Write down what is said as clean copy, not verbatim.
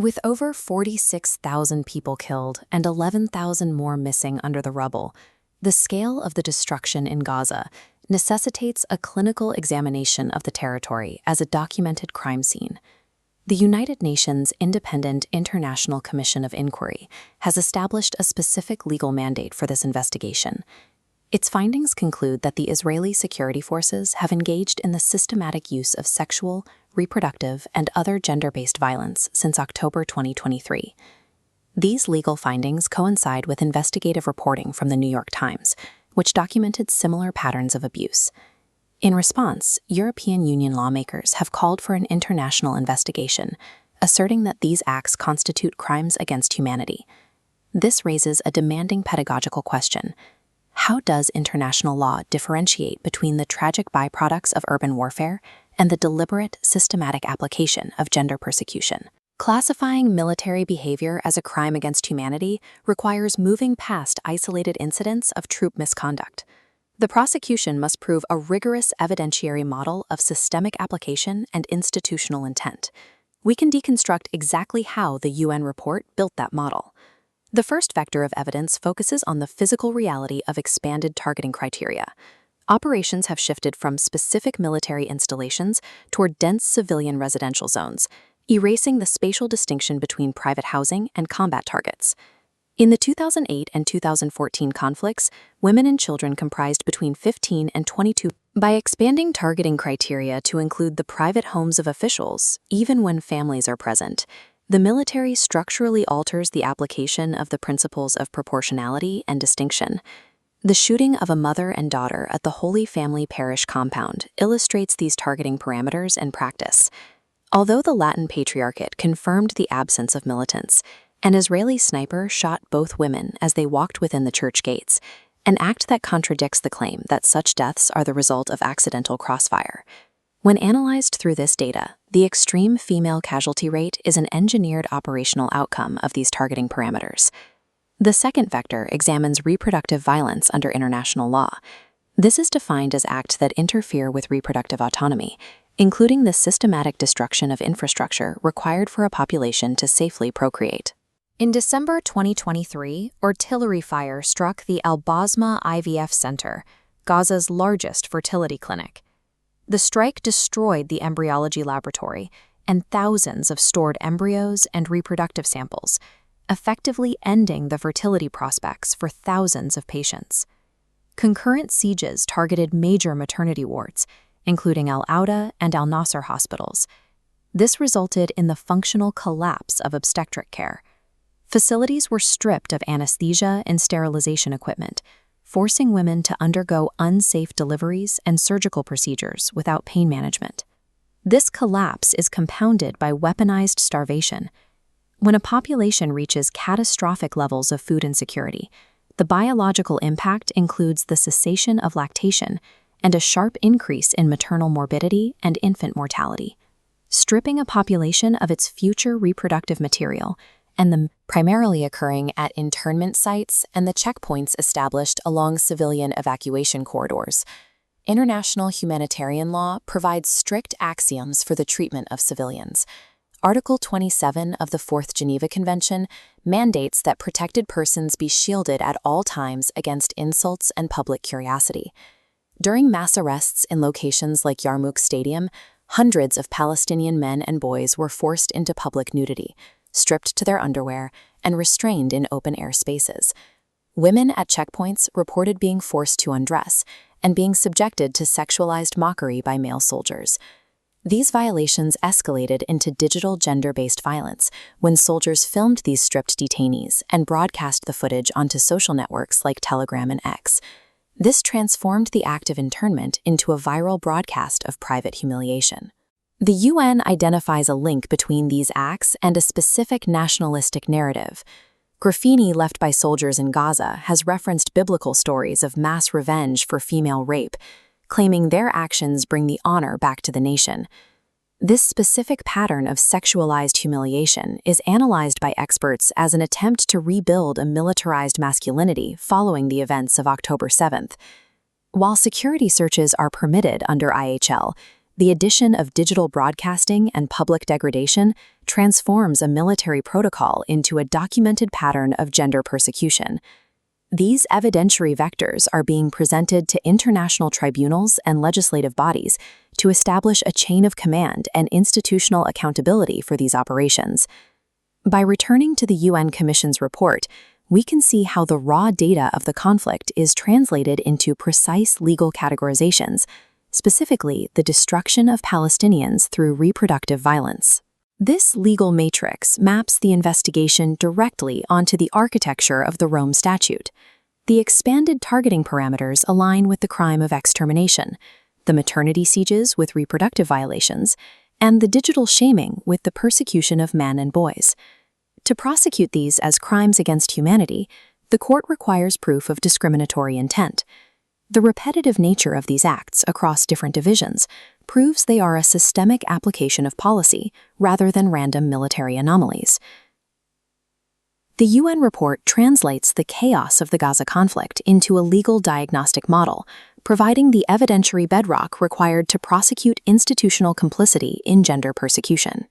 With over 46,000 people killed and 11,000 more missing under the rubble, the scale of the destruction in Gaza necessitates a clinical examination of the territory as a documented crime scene. The United Nations Independent International Commission of Inquiry has established a specific legal mandate for this investigation. Its findings conclude that the Israeli security forces have engaged in the systematic use of sexual, reproductive, and other gender-based violence since October 2023. These legal findings coincide with investigative reporting from the New York Times, which documented similar patterns of abuse. In response, European Union lawmakers have called for an international investigation, asserting that these acts constitute crimes against humanity. This raises a demanding pedagogical question. How does international law differentiate between the tragic byproducts of urban warfare and the deliberate, systematic application of gender persecution? Classifying military behavior as a crime against humanity requires moving past isolated incidents of troop misconduct. The prosecution must prove a rigorous evidentiary model of systemic application and institutional intent. We can deconstruct exactly how the UN report built that model. The first vector of evidence focuses on the physical reality of expanded targeting criteria. Operations have shifted from specific military installations toward dense civilian residential zones, erasing the spatial distinction between private housing and combat targets. In the 2008 and 2014 conflicts, women and children comprised between 15 and 22%. By expanding targeting criteria to include the private homes of officials, even when families are present, the military structurally alters the application of the principles of proportionality and distinction. The shooting of a mother and daughter at the Holy Family Parish compound illustrates these targeting parameters in practice. Although the Latin Patriarchate confirmed the absence of militants, an Israeli sniper shot both women as they walked within the church gates, an act that contradicts the claim that such deaths are the result of accidental crossfire. When analyzed through this data, the extreme female casualty rate is an engineered operational outcome of these targeting parameters. The second vector examines reproductive violence under international law. This is defined as acts that interfere with reproductive autonomy, including the systematic destruction of infrastructure required for a population to safely procreate. In December 2023, artillery fire struck the Al Basma IVF Center, Gaza's largest fertility clinic. The strike destroyed the embryology laboratory and thousands of stored embryos and reproductive samples, effectively ending the fertility prospects for thousands of patients. Concurrent sieges targeted major maternity wards, including Al Auda and Al Nasser hospitals. This resulted in the functional collapse of obstetric care. Facilities were stripped of anesthesia and sterilization equipment, forcing women to undergo unsafe deliveries and surgical procedures without pain management. This collapse is compounded by weaponized starvation. When a population reaches catastrophic levels of food insecurity, the biological impact includes the cessation of lactation and a sharp increase in maternal morbidity and infant mortality. Stripping a population of its future reproductive material, and the primarily occurring at internment sites and the checkpoints established along civilian evacuation corridors. International humanitarian law provides strict axioms for the treatment of civilians. Article 27 of the Fourth Geneva Convention mandates that protected persons be shielded at all times against insults and public curiosity. During mass arrests in locations like Yarmouk Stadium, hundreds of Palestinian men and boys were forced into public nudity, stripped to their underwear, and restrained in open-air spaces. Women at checkpoints reported being forced to undress and being subjected to sexualized mockery by male soldiers. These violations escalated into digital gender-based violence when soldiers filmed these stripped detainees and broadcast the footage onto social networks like Telegram and X. This transformed the act of internment into a viral broadcast of private humiliation. The UN identifies a link between these acts and a specific nationalistic narrative. Graffiti left by soldiers in Gaza has referenced biblical stories of mass revenge for female rape, claiming their actions bring the honor back to the nation. This specific pattern of sexualized humiliation is analyzed by experts as an attempt to rebuild a militarized masculinity following the events of October 7th. While security searches are permitted under IHL, The addition of digital broadcasting and public degradation transforms a military protocol into a documented pattern of gender persecution. These evidentiary vectors are being presented to international tribunals and legislative bodies to establish a chain of command and institutional accountability for these operations. By returning to the UN Commission's report, we can see how the raw data of the conflict is translated into precise legal categorizations, specifically the destruction of Palestinians through reproductive violence. This legal matrix maps the investigation directly onto the architecture of the Rome Statute. The expanded targeting parameters align with the crime of extermination, the maternity sieges with reproductive violations, and the digital shaming with the persecution of men and boys. To prosecute these as crimes against humanity, the court requires proof of discriminatory intent. The repetitive nature of these acts across different divisions proves they are a systemic application of policy rather than random military anomalies. The UN report translates the chaos of the Gaza conflict into a legal diagnostic model, providing the evidentiary bedrock required to prosecute institutional complicity in gender persecution.